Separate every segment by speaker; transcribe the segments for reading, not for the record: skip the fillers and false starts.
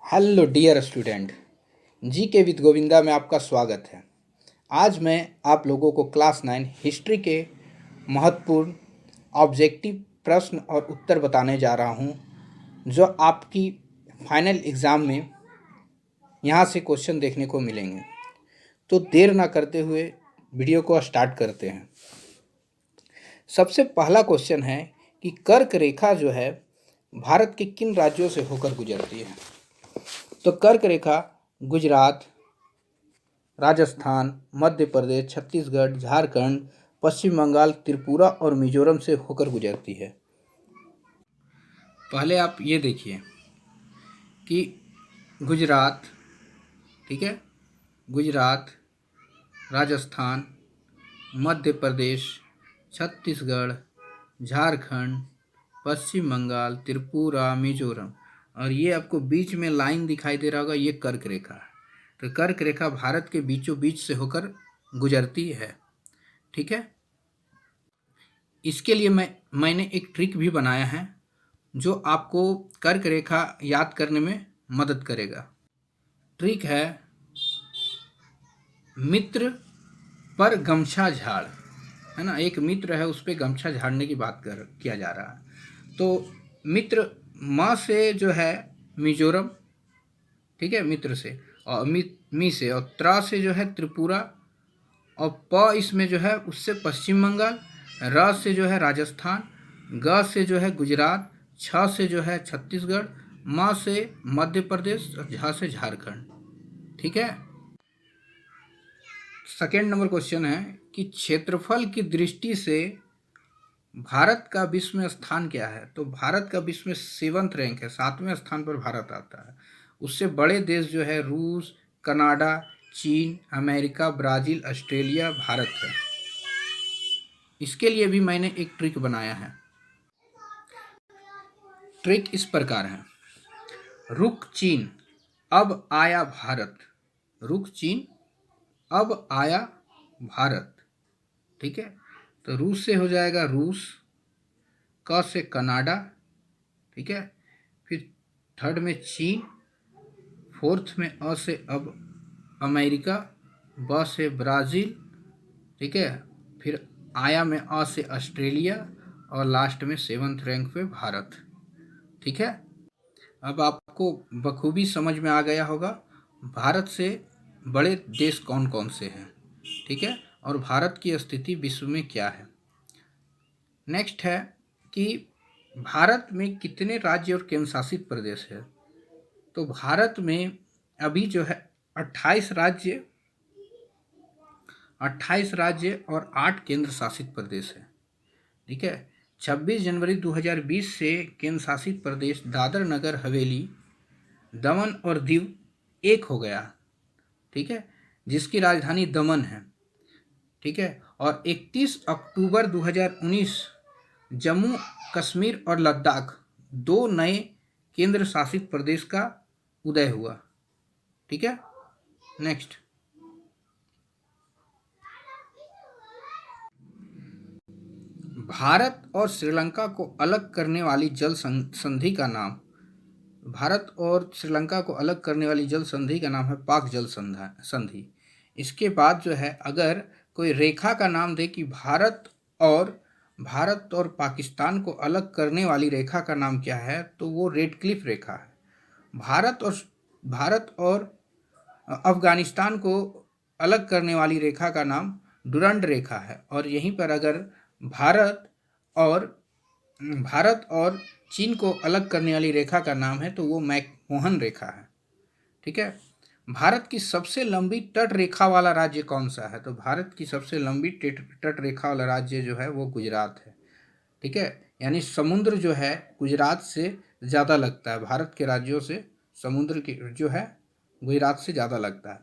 Speaker 1: Hello dear student, जी के with Govinda में आपका स्वागत है। आज मैं आप लोगों को क्लास 9 हिस्ट्री के महत्वपूर्ण ऑब्जेक्टिव प्रश्न और उत्तर बताने जा रहा हूं, जो आपकी फाइनल एग्ज़ाम में यहां से क्वेश्चन देखने को मिलेंगे। तो देर ना करते हुए वीडियो को स्टार्ट करते हैं। सबसे पहला क्वेश्चन है कि कर्क रेखा जो है भारत के किन राज्यों से होकर गुजरती है। तो कर्क रेखा गुजरात, राजस्थान, मध्य प्रदेश, छत्तीसगढ़, झारखंड, पश्चिम बंगाल, त्रिपुरा और मिजोरम से होकर गुजरती है। पहले आप ये देखिए कि गुजरात, ठीक है, गुजरात, राजस्थान, मध्य प्रदेश, छत्तीसगढ़, झारखंड, पश्चिम बंगाल, त्रिपुरा, मिजोरम, और ये आपको बीच में लाइन दिखाई दे रहा होगा, ये कर्क रेखा है। तो कर्क रेखा भारत के बीचों बीच से होकर गुजरती है, ठीक है। इसके लिए मैंने एक ट्रिक भी बनाया है जो आपको कर्क रेखा याद करने में मदद करेगा। ट्रिक है मित्र पर गमछा झाड़, है ना। एक मित्र है, उस पर गमछा झाड़ने की बात किया जा रहा है। तो मित्र म से जो है मिजोरम, ठीक है, मित्र से, और मी से, और त्रा से जो है त्रिपुरा, और प इसमें जो है उससे पश्चिम बंगाल, र से जो है राजस्थान, ग से जो है गुजरात, छ से जो है छत्तीसगढ़, म से मध्य प्रदेश और झ से झारखंड, ठीक है। सेकेंड नंबर क्वेश्चन है कि क्षेत्रफल की दृष्टि से भारत का विश्व में स्थान क्या है। तो भारत का विश्व में 7th रैंक है, 7वें स्थान पर भारत आता है। उससे बड़े देश जो है रूस, कनाडा, चीन, अमेरिका, ब्राज़ील, ऑस्ट्रेलिया, भारत है। इसके लिए भी मैंने एक ट्रिक बनाया है। ट्रिक इस प्रकार है, रुक चीन अब आया भारत, रुक चीन अब आया भारत, ठीक है। तो रूस से हो जाएगा रूस, क से कनाडा, ठीक है, फिर थर्ड में चीन, फोर्थ में अ से अब अमेरिका, ब से ब्राज़ील, ठीक है, फिर आया में अ से ऑस्ट्रेलिया, और लास्ट में 7th रैंक पे भारत, ठीक है। अब आपको बखूबी समझ में आ गया होगा भारत से बड़े देश कौन कौन से हैं, ठीक है, और भारत की स्थिति विश्व में क्या है। नेक्स्ट है कि भारत में कितने राज्य और केंद्र शासित प्रदेश है। तो भारत में अभी जो है 28 राज्य और 8 केंद्र शासित प्रदेश है, ठीक है। 26 जनवरी 2020 से केंद्र शासित प्रदेश दादर नगर हवेली, दमन और दीव एक हो गया, ठीक है, जिसकी राजधानी दमन है, ठीक है। और 31 अक्टूबर 2019 जम्मू कश्मीर और लद्दाख 2 नए केंद्र शासित प्रदेश का उदय हुआ, ठीक है। नेक्स्ट, भारत और श्रीलंका को अलग करने वाली जल संधि का नाम, भारत और श्रीलंका को अलग करने वाली जल संधि का नाम है पाक जल संधि। इसके बाद जो है अगर कोई रेखा का नाम दे कि भारत और पाकिस्तान को अलग करने वाली रेखा का नाम क्या है, तो वो रेड क्लिफ रेखा है। भारत और अफगानिस्तान को अलग करने वाली रेखा का नाम डुरंड रेखा है। और यहीं पर अगर भारत और चीन को अलग करने वाली रेखा का नाम है तो वो मैकमोहन रेखा है, ठीक है। भारत की सबसे लंबी तट रेखा वाला राज्य कौन सा है। तो भारत की सबसे लंबी तट रेखा वाला राज्य जो है वो गुजरात है, ठीक है। यानी समुद्र जो है गुजरात से ज़्यादा लगता है, भारत के राज्यों से समुद्र की जो है गुजरात से ज़्यादा लगता है।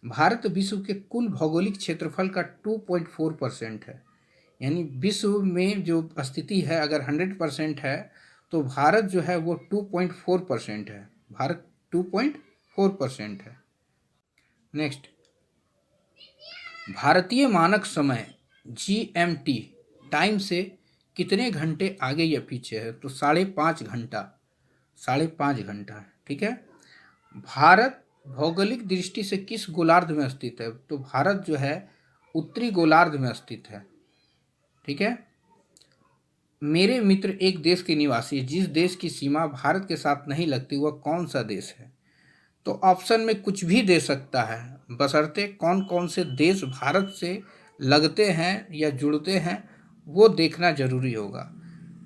Speaker 1: भारत विश्व के कुल भौगोलिक क्षेत्रफल का 2.4% है। यानी विश्व में जो स्थिति है अगर 100% है तो भारत जो है वो 2.4% है, भारत 2.4% है। नेक्स्ट, भारतीय मानक समय GMT टाइम से कितने घंटे आगे या पीछे है। तो 5.5 घंटा, 5.5 घंटा, ठीक है। भारत भौगोलिक दृष्टि से किस गोलार्ध में स्थित है? तो भारत जो है उत्तरी गोलार्ध में स्थित है। ठीक है। मेरे मित्र एक देश के निवासी, जिस देश की सीमा भारत के साथ नहीं लगती वह कौन सा देश है? तो ऑप्शन में कुछ भी दे सकता है, बशर्ते कौन कौन से देश भारत से लगते हैं या जुड़ते हैं वो देखना जरूरी होगा।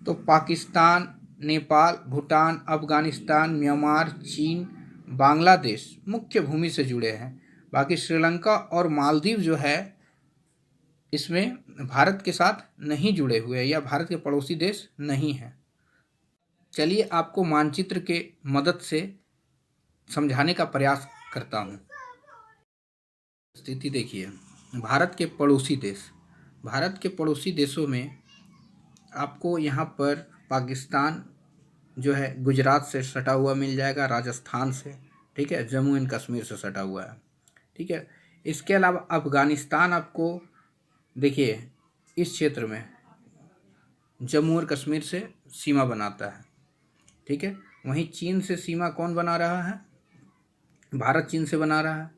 Speaker 1: तो पाकिस्तान, नेपाल, भूटान, अफगानिस्तान, म्यांमार, चीन, बांग्लादेश मुख्य भूमि से जुड़े हैं। बाकी श्रीलंका और मालदीव जो है इसमें भारत के साथ नहीं जुड़े हुए या भारत के पड़ोसी देश नहीं हैं। चलिए आपको मानचित्र के मदद से समझाने का प्रयास करता हूँ। स्थिति देखिए, भारत के पड़ोसी देश, भारत के पड़ोसी देशों में आपको यहाँ पर पाकिस्तान जो है गुजरात से सटा हुआ मिल जाएगा, राजस्थान से, ठीक है, जम्मू एंड कश्मीर से सटा हुआ है, ठीक है। इसके अलावा अफगानिस्तान आपको देखिए इस क्षेत्र में जम्मू और कश्मीर से सीमा बनाता है, ठीक है। वहीं चीन से सीमा कौन बना रहा है? भारत चीन से बना रहा है,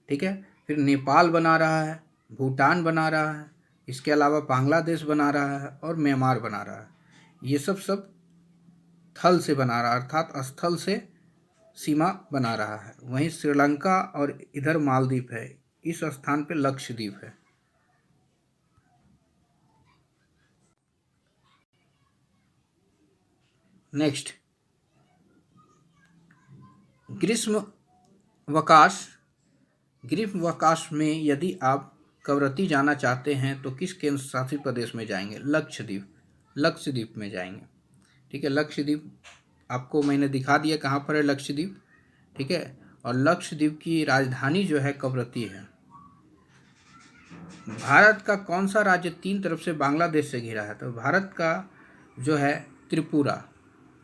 Speaker 1: ठीक है। फिर नेपाल बना रहा है, भूटान बना रहा है, इसके अलावा बांग्लादेश बना रहा है और म्यांमार बना रहा है। ये सब थल से बना रहा है, अर्थात स्थल से सीमा बना रहा है। वहीं श्रीलंका और इधर मालदीव है, इस स्थान पे लक्षद्वीप है। नेक्स्ट, ग्रीष्मावकाश में यदि आप कवरत्ती जाना चाहते हैं तो किस केंद्र शासित प्रदेश में जाएंगे? लक्षद्वीप में जाएंगे, ठीक है। लक्षद्वीप आपको मैंने दिखा दिया कहाँ पर है लक्षद्वीप, ठीक है। और लक्षद्वीप की राजधानी जो है कवरत्ती है। भारत का कौन सा राज्य तीन तरफ से बांग्लादेश से घिरा है? तो भारत का जो है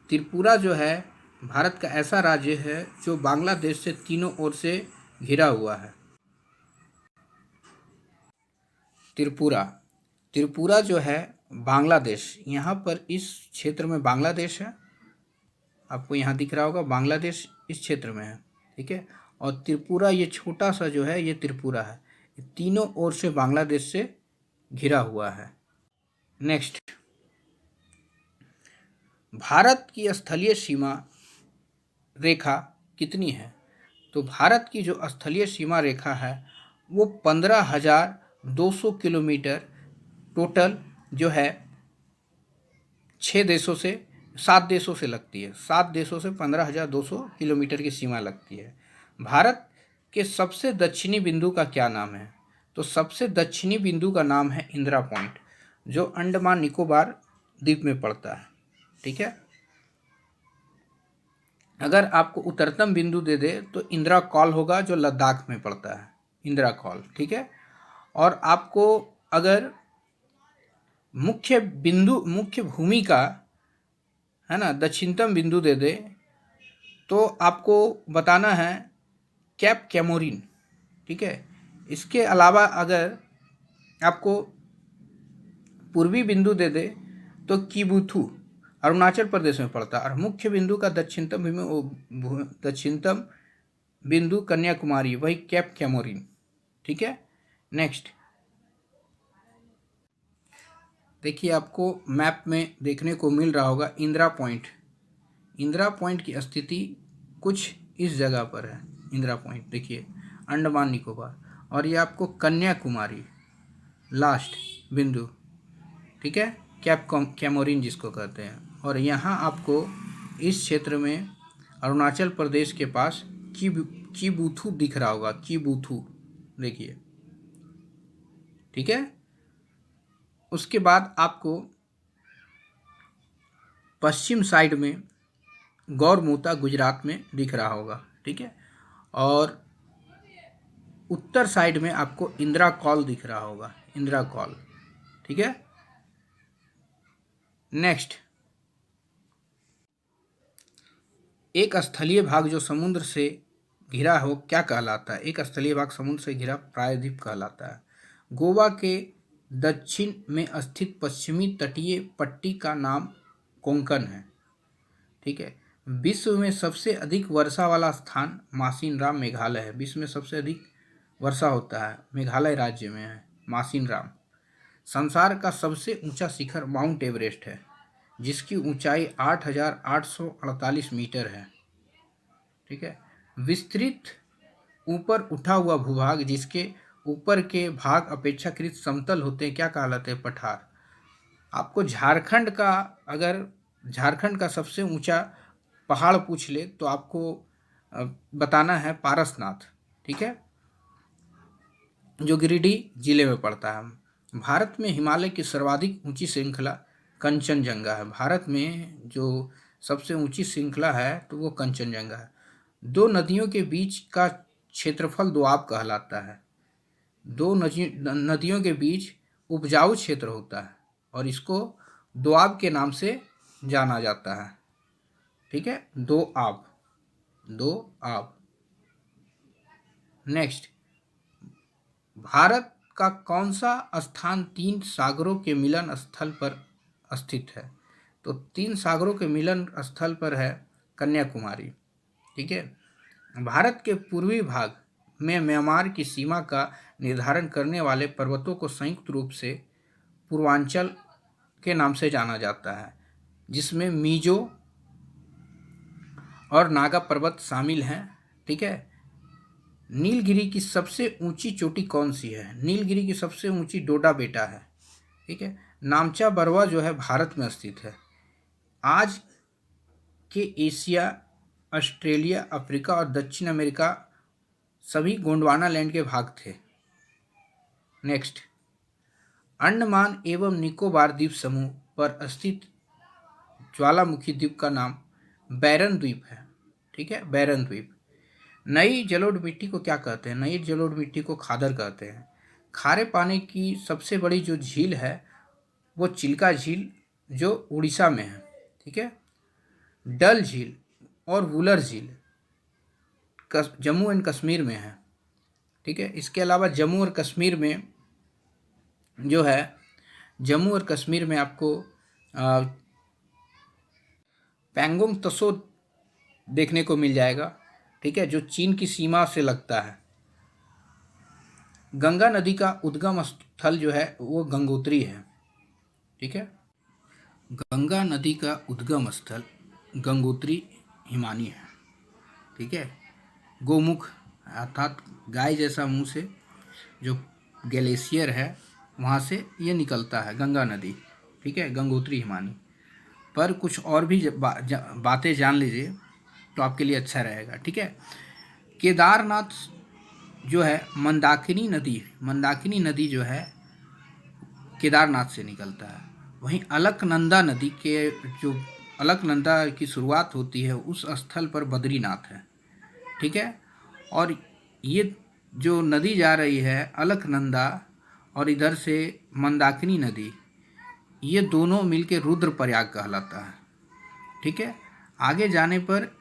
Speaker 1: त्रिपुरा जो है भारत का ऐसा राज्य है जो बांग्लादेश से तीनों ओर से घिरा हुआ है। त्रिपुरा जो है बांग्लादेश, यहाँ पर इस क्षेत्र में बांग्लादेश है, आपको यहाँ दिख रहा होगा बांग्लादेश इस क्षेत्र में है, ठीक है। और त्रिपुरा ये छोटा सा जो है ये त्रिपुरा है, ये तीनों ओर से बांग्लादेश से घिरा हुआ है। नेक्स्ट, भारत की स्थलीय सीमा रेखा कितनी है? तो भारत की जो स्थलीय सीमा रेखा है वो 15,200 किलोमीटर टोटल जो है 7 देशों से लगती है। 7 देशों से 15,200 किलोमीटर की सीमा लगती है। भारत के सबसे दक्षिणी बिंदु का क्या नाम है? तो सबसे दक्षिणी बिंदु का नाम है इंदिरा पॉइंट, जो अंडमान निकोबार द्वीप में पड़ता है, ठीक है। अगर आपको उत्तरतम बिंदु दे दे तो इंदिरा कॉल होगा, जो लद्दाख में पड़ता है, इंदिरा कॉल, ठीक है। और आपको अगर मुख्य भूमि का है ना दक्षिणतम बिंदु दे दे तो आपको बताना है कैप कैमोरिन, ठीक है। इसके अलावा अगर आपको पूर्वी बिंदु दे दे तो किबुथु अरुणाचल प्रदेश में पड़ता है। और मुख्य बिंदु का दक्षिणतम बिंदु कन्याकुमारी, वही कैप कैमोरिन, ठीक है। नेक्स्ट, देखिए आपको मैप में देखने को मिल रहा होगा इंदिरा पॉइंट। इंदिरा पॉइंट की स्थिति कुछ इस जगह पर है। इंदिरा पॉइंट देखिए अंडमान निकोबार, और ये आपको कन्याकुमारी लास्ट बिंदु, ठीक है, कैप कैमोरिन जिसको कहते हैं। और यहाँ आपको इस क्षेत्र में अरुणाचल प्रदेश के पास किबुथु दिख रहा होगा, किबुथु देखिए, ठीक है। उसके बाद आपको पश्चिम साइड में गौरमोता गुजरात में दिख रहा होगा, ठीक है। और उत्तर साइड में आपको इंदिरा कॉल दिख रहा होगा, इंदिरा कॉल, ठीक है। नेक्स्ट, एक स्थलीय भाग जो समुद्र से घिरा हो क्या कहलाता है? एक स्थलीय भाग समुद्र से घिरा प्रायद्वीप कहलाता है। गोवा के दक्षिण में स्थित पश्चिमी तटीय पट्टी का नाम कोंकण है, ठीक है। विश्व में सबसे अधिक वर्षा वाला स्थान मासिनराम मेघालय है। विश्व में सबसे अधिक वर्षा होता है मेघालय राज्य में है, मासिनराम। संसार का सबसे ऊंचा शिखर माउंट एवरेस्ट है, जिसकी ऊंचाई 8,848 मीटर है। ठीक है। विस्तृत ऊपर उठा हुआ भूभाग जिसके ऊपर के भाग अपेक्षाकृत समतल होते हैं क्या कहलाते हैं? पठार। आपको अगर झारखंड का सबसे ऊंचा पहाड़ पूछ ले तो आपको बताना है पारसनाथ। ठीक है, जो गिरिडीह जिले में पड़ता है। भारत में हिमालय की सर्वाधिक ऊंची श्रृंखला कंचनजंगा है। भारत में जो सबसे ऊंची श्रृंखला है तो वो कंचनजंगा है। दो नदियों के बीच का क्षेत्रफल दोआब कहलाता है। दो नदियों के बीच उपजाऊ क्षेत्र होता है और इसको दोआब के नाम से जाना जाता है। ठीक है, दोआब। नेक्स्ट, भारत का कौन सा स्थान 3 सागरों के मिलन स्थल पर स्थित है? तो 3 सागरों के मिलन स्थल पर है कन्याकुमारी। ठीक है। भारत के पूर्वी भाग में म्यांमार की सीमा का निर्धारण करने वाले पर्वतों को संयुक्त रूप से पूर्वांचल के नाम से जाना जाता है, जिसमें मीजो और नागा पर्वत शामिल हैं। ठीक है। नीलगिरी की सबसे ऊंची चोटी कौन सी है? नीलगिरी की सबसे ऊंची डोडा बेटा है। ठीक है। नामचा बरवा जो है भारत में स्थित है। आज के एशिया, ऑस्ट्रेलिया, अफ्रीका और दक्षिण अमेरिका सभी गोंडवाना लैंड के भाग थे। नेक्स्ट, अंडमान एवं निकोबार द्वीप समूह पर स्थित ज्वालामुखी द्वीप का नाम बैरन द्वीप है। ठीक है, बैरन द्वीप। नई जलोढ़ मिट्टी को क्या कहते हैं? नई जलोढ़ मिट्टी को खादर कहते हैं। खारे पानी की सबसे बड़ी जो झील है वो चिल्का झील जो उड़ीसा में है। ठीक है। डल झील और वुलर झील जम्मू एंड कश्मीर में है। ठीक है। इसके अलावा जम्मू और कश्मीर में आपको पैंगोंग त्सो देखने को मिल जाएगा। ठीक है, जो चीन की सीमा से लगता है। गंगा नदी का उद्गम स्थल जो है वो गंगोत्री है। ठीक है, गंगा नदी का उद्गम स्थल गंगोत्री हिमानी है। ठीक है, गोमुख अर्थात गाय जैसा मुंह से जो ग्लेशियर है वहाँ से ये निकलता है गंगा नदी। ठीक है, गंगोत्री हिमानी। पर कुछ और भी बातें जान लीजिए तो आपके लिए अच्छा रहेगा। ठीक है, केदारनाथ जो है मंदाकिनी नदी जो है केदारनाथ से निकलता है। वहीं अलकनंदा नदी के जो अलकनंदा की शुरुआत होती है उस स्थल पर बद्रीनाथ है। ठीक है, और ये जो नदी जा रही है अलकनंदा और इधर से मंदाकिनी नदी, ये दोनों मिलके रुद्रप्रयाग कहलाता है। ठीक है, आगे जाने पर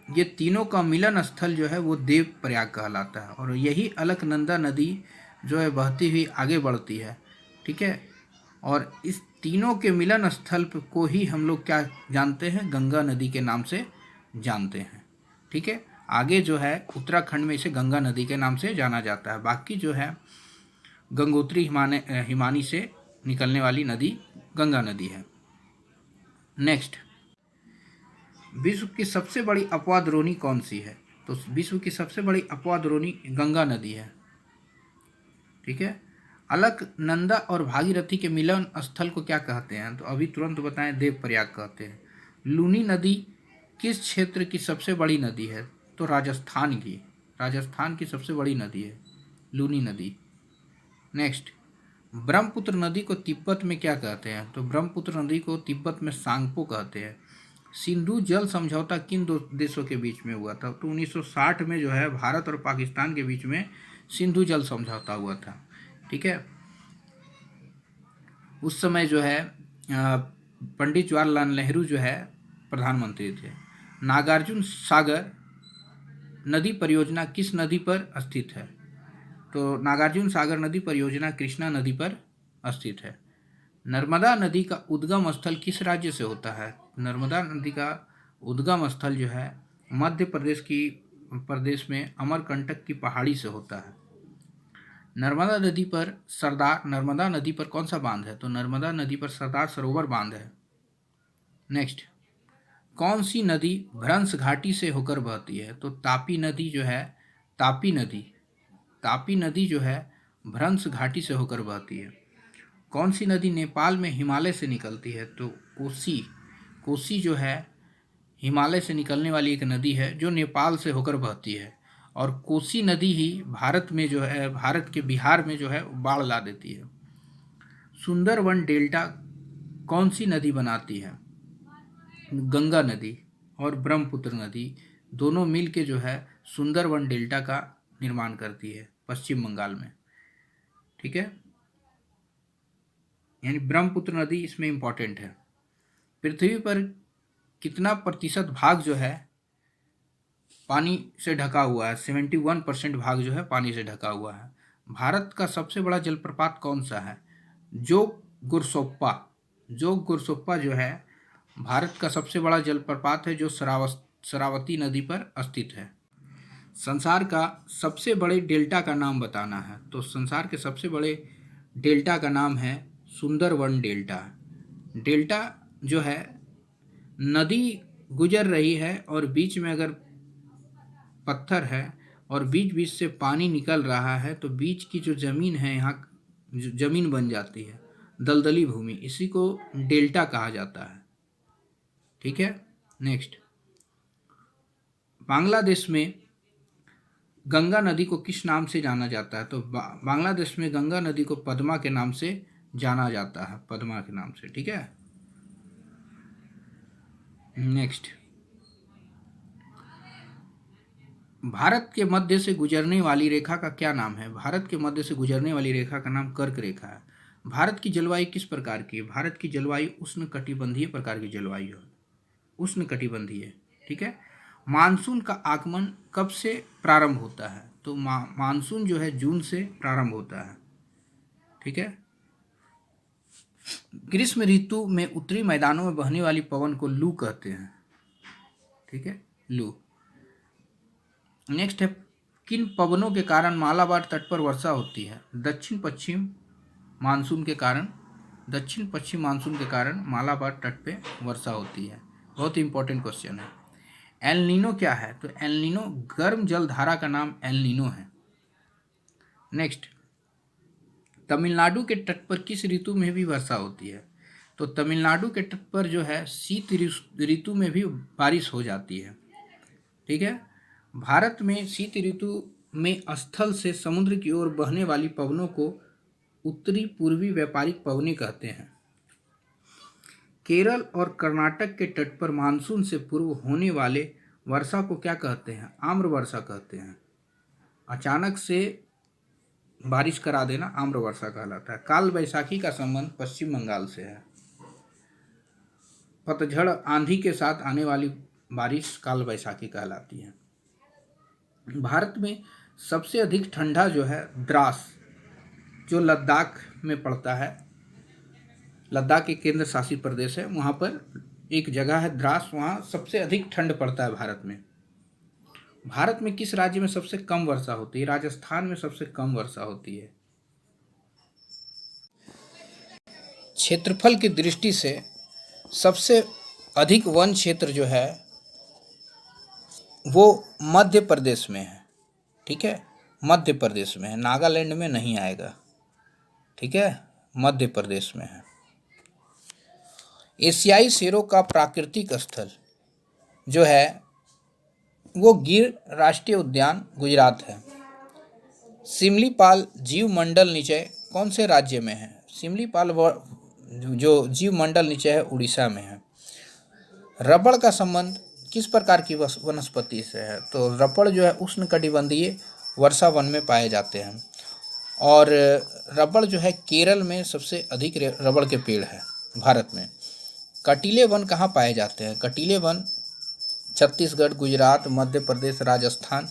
Speaker 1: ये तीनों का मिलन स्थल जो है वो देवप्रयाग कहलाता है और यही अलकनंदा नदी जो है बहती हुई आगे बढ़ती है। ठीक है, और इस तीनों के मिलन स्थल को ही हम लोग क्या जानते हैं? गंगा नदी के नाम से जानते हैं। ठीक है, आगे जो है उत्तराखंड में इसे गंगा नदी के नाम से जाना जाता है। बाकी जो है गंगोत्री हिमानी से निकलने वाली नदी गंगा नदी है। नेक्स्ट, विश्व की सबसे बड़ी अपवाद-द्रोणी कौन सी है? तो विश्व की सबसे बड़ी अपवाद-द्रोणी गंगा नदी है। ठीक है, अलकनंदा और भागीरथी के मिलन स्थल को क्या कहते हैं? तो अभी तुरंत बताएं, देवप्रयाग कहते हैं। लूनी नदी किस क्षेत्र की सबसे बड़ी नदी है? तो राजस्थान की सबसे बड़ी नदी है लूनी नदी। नेक्स्ट, ब्रह्मपुत्र नदी को तिब्बत में क्या कहते हैं? तो ब्रह्मपुत्र नदी को तिब्बत में सांगपो कहते हैं। सिंधु जल समझौता किन दो देशों के बीच में हुआ था? तो 1960 में जो है भारत और पाकिस्तान के बीच में सिंधु जल समझौता हुआ था। ठीक है, उस समय जो है पंडित जवाहरलाल नेहरू जो है प्रधानमंत्री थे। नागार्जुन सागर नदी परियोजना किस नदी पर स्थित है? तो नागार्जुन सागर नदी परियोजना कृष्णा नदी पर स्थित है। नर्मदा नदी का उद्गम स्थल किस राज्य से होता है? नर्मदा नदी का उद्गम स्थल जो है मध्य प्रदेश में अमरकंटक की पहाड़ी से होता है। नर्मदा नदी पर कौन सा बांध है? तो नर्मदा नदी पर सरदार सरोवर बांध है। नेक्स्ट, कौन सी नदी भ्रंश घाटी से होकर बहती है? तो तापी नदी जो है भ्रंश घाटी से होकर बहती है। कौन सी नदी नेपाल में हिमालय से निकलती है? तो कोसी जो है हिमालय से निकलने वाली एक नदी है जो नेपाल से होकर बहती है, और कोसी नदी ही भारत के बिहार में जो है बाढ़ ला देती है। सुंदरवन डेल्टा कौन सी नदी बनाती है? गंगा नदी और ब्रह्मपुत्र नदी दोनों मिल के जो है सुंदरवन डेल्टा का निर्माण करती है पश्चिम बंगाल में। ठीक है, यानी ब्रह्मपुत्र नदी इसमें इंपॉर्टेंट है। पृथ्वी पर कितना प्रतिशत भाग जो है पानी से ढका हुआ है? 71% भाग जो है पानी से ढका हुआ है। भारत का सबसे बड़ा जलप्रपात कौन सा है? जोग गुरसोप्पा जो है भारत का सबसे बड़ा जलप्रपात है जो शरावती नदी पर स्थित है। संसार का सबसे बड़े डेल्टा का नाम बताना है। तो संसार के सबसे बड़े डेल्टा का नाम है सुंदरवन डेल्टा। डेल्टा जो है नदी गुजर रही है और बीच में अगर पत्थर है और बीच बीच से पानी निकल रहा है तो बीच की जो ज़मीन है यहाँ ज़मीन बन जाती है, दलदली भूमि, इसी को डेल्टा कहा जाता है। ठीक है, नेक्स्ट, बांग्लादेश में गंगा नदी को किस नाम से जाना जाता है? तो बांग्लादेश में गंगा नदी को पद्मा के नाम से जाना जाता है, पद्मा के नाम से। ठीक है, नेक्स्ट, भारत के मध्य से गुजरने वाली रेखा का क्या नाम है? भारत के मध्य से गुजरने वाली रेखा का नाम कर्क रेखा है। भारत की जलवायु किस प्रकार की है? भारत की जलवायु उष्णकटिबंधीय प्रकार की जलवायु है, उष्णकटिबंधीय। ठीक है, मानसून का आगमन कब से प्रारंभ होता है? तो मानसून जो है जून से प्रारंभ होता है। ठीक है, ग्रीष्म ऋतु में उत्तरी मैदानों में बहने वाली पवन को लू कहते हैं। ठीक है, लू। नेक्स्ट है, किन पवनों के कारण मालाबार तट पर वर्षा होती है? दक्षिण पश्चिम मानसून के कारण मालाबार तट पे वर्षा होती है। बहुत इंपॉर्टेंट क्वेश्चन है। एल नीनो क्या है? तो एल नीनो गर्म जल धारा का नाम एल नीनो है। नेक्स्ट, तमिलनाडु के तट पर किस ऋतु में भी वर्षा होती है? तो तमिलनाडु के तट पर जो है शीत ऋतु में भी बारिश हो जाती है। ठीक है, भारत में शीत ऋतु में स्थल से समुद्र की ओर बहने वाली पवनों को उत्तरी पूर्वी व्यापारिक पवनें कहते हैं। केरल और कर्नाटक के तट पर मानसून से पूर्व होने वाले वर्षा को क्या कहते हैं? आम्र वर्षा कहते हैं। अचानक से बारिश करा देना आम्र वर्षा कहलाता है। काल बैसाखी का संबंध पश्चिम बंगाल से है। पतझड़ आंधी के साथ आने वाली बारिश काल बैसाखी कहलाती है। भारत में सबसे अधिक ठंडा जो है द्रास, जो लद्दाख में पड़ता है, लद्दाख एक केंद्र शासित प्रदेश है, वहाँ पर एक जगह है द्रास, वहाँ सबसे अधिक ठंड पड़ता है भारत में। भारत में किस राज्य में सबसे कम वर्षा होती है? राजस्थान में सबसे कम वर्षा होती है। क्षेत्रफल की दृष्टि से सबसे अधिक वन क्षेत्र जो है वो मध्य प्रदेश में है। ठीक है, मध्य प्रदेश में है, नागालैंड में नहीं आएगा। ठीक है, मध्य प्रदेश में है। एशियाई शेरों का प्राकृतिक स्थल जो है वो गिर राष्ट्रीय उद्यान गुजरात है। सिमलीपाल जीव मंडल निचय कौन से राज्य में है? सिमलीपाल जो जीव मंडल निचय है उड़ीसा में है। रबड़ का संबंध किस प्रकार की वनस्पति से है? तो रबड़ जो है उष्णकटिबंधीय वर्षा वन में पाए जाते हैं, और रबड़ जो है केरल में सबसे अधिक रबड़ के पेड़ है भारत में। कटीले वन कहाँ पाए जाते हैं? कटीले वन छत्तीसगढ़, गुजरात, मध्य प्रदेश, राजस्थान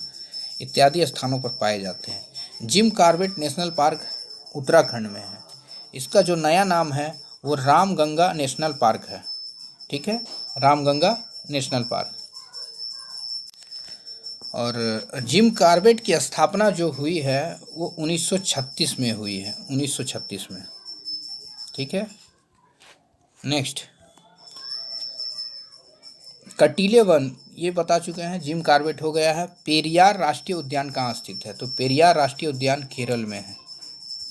Speaker 1: इत्यादि स्थानों पर पाए जाते हैं। Jim Corbett national park Uttarakhand में है। इसका जो नया नाम है वो रामगंगा नेशनल पार्क है। ठीक है, रामगंगा नेशनल पार्क। और जिम कॉर्बेट की स्थापना जो हुई है वो 1936 में हुई है, 1936 में। ठीक है। नेक्स्ट, कटीले वन, ये बता चुके हैं, जिम कॉर्बेट हो गया है। पेरियार राष्ट्रीय उद्यान कहाँ स्थित है? तो पेरियार राष्ट्रीय उद्यान केरल में है,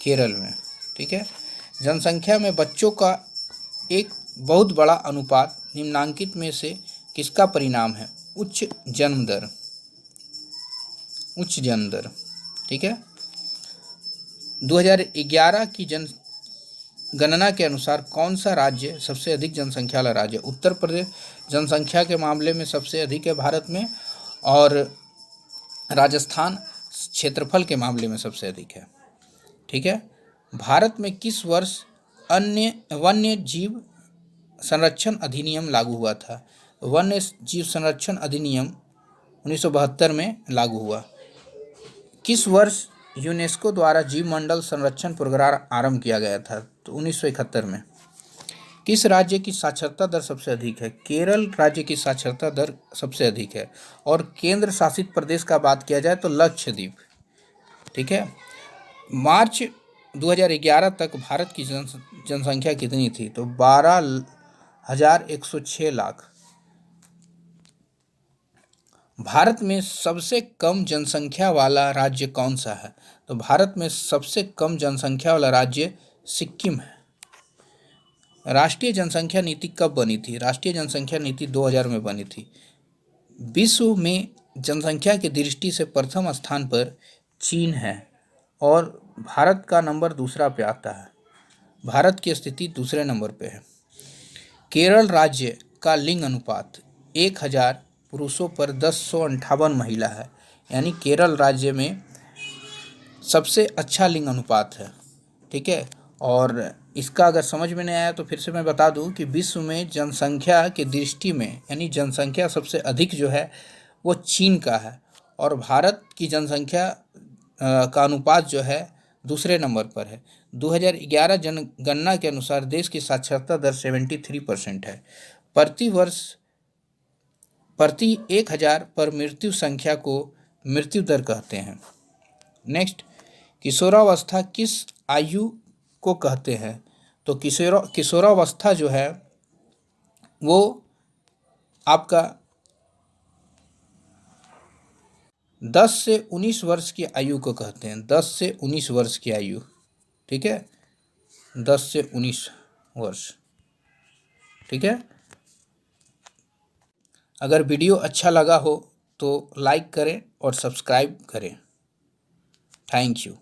Speaker 1: केरल में। ठीक है। जनसंख्या में बच्चों का एक बहुत बड़ा अनुपात निम्नांकित में से किसका परिणाम है? उच्च जन्म दर, उच्च जन्म दर। ठीक है। 2011 की जनगणना के अनुसार कौन सा राज्य सबसे अधिक जनसंख्या वाला राज्य? उत्तर प्रदेश जनसंख्या के मामले में सबसे अधिक है भारत में, और राजस्थान क्षेत्रफल के मामले में सबसे अधिक है। ठीक है। भारत में किस वर्ष वन्य जीव संरक्षण अधिनियम लागू हुआ था? वन्य जीव संरक्षण अधिनियम 1972 में लागू हुआ। किस वर्ष यूनेस्को द्वारा जीव मंडल संरक्षण प्रोग्राम आरंभ किया गया था? तो 1971 में। किस राज्य की साक्षरता दर सबसे अधिक है? केरल राज्य की साक्षरता दर सबसे अधिक है। और केंद्र शासित प्रदेश का बात किया जाए तो लक्षद्वीप। ठीक है। मार्च 2011 तक भारत की जनसंख्या कितनी थी? तो 12,106 लाख। भारत में सबसे कम जनसंख्या वाला राज्य कौन सा है? तो भारत में सबसे कम जनसंख्या वाला राज्य सिक्किम है। राष्ट्रीय जनसंख्या नीति कब बनी थी? राष्ट्रीय जनसंख्या नीति 2000 में बनी थी। विश्व में जनसंख्या की दृष्टि से प्रथम स्थान पर चीन है और भारत का नंबर दूसरा पे आता है। भारत की स्थिति दूसरे नंबर पे है। केरल राज्य का लिंग अनुपात 1000 पुरुषों पर 1058 महिला है, यानी केरल राज्य में सबसे अच्छा लिंग अनुपात है। ठीक है। और इसका अगर समझ में नहीं आया तो फिर से मैं बता दूं कि विश्व में जनसंख्या की दृष्टि में, यानी जनसंख्या सबसे अधिक जो है वो चीन का है, और भारत की जनसंख्या का अनुपात जो है दूसरे नंबर पर है। 2011 जनगणना के अनुसार देश की साक्षरता दर 73% है। प्रति 1000 पर मृत्यु संख्या को मृत्यु दर कहते हैं। नेक्स्ट, किशोरावस्था किस आयु को कहते हैं? तो किशोरावस्था जो है वो आपका 10 से 19 वर्ष की आयु को कहते हैं। 10 से 19 वर्ष की आयु। ठीक है। 10 से 19 वर्ष। ठीक है। अगर वीडियो अच्छा लगा हो तो लाइक करें और सब्सक्राइब करें। Thank you.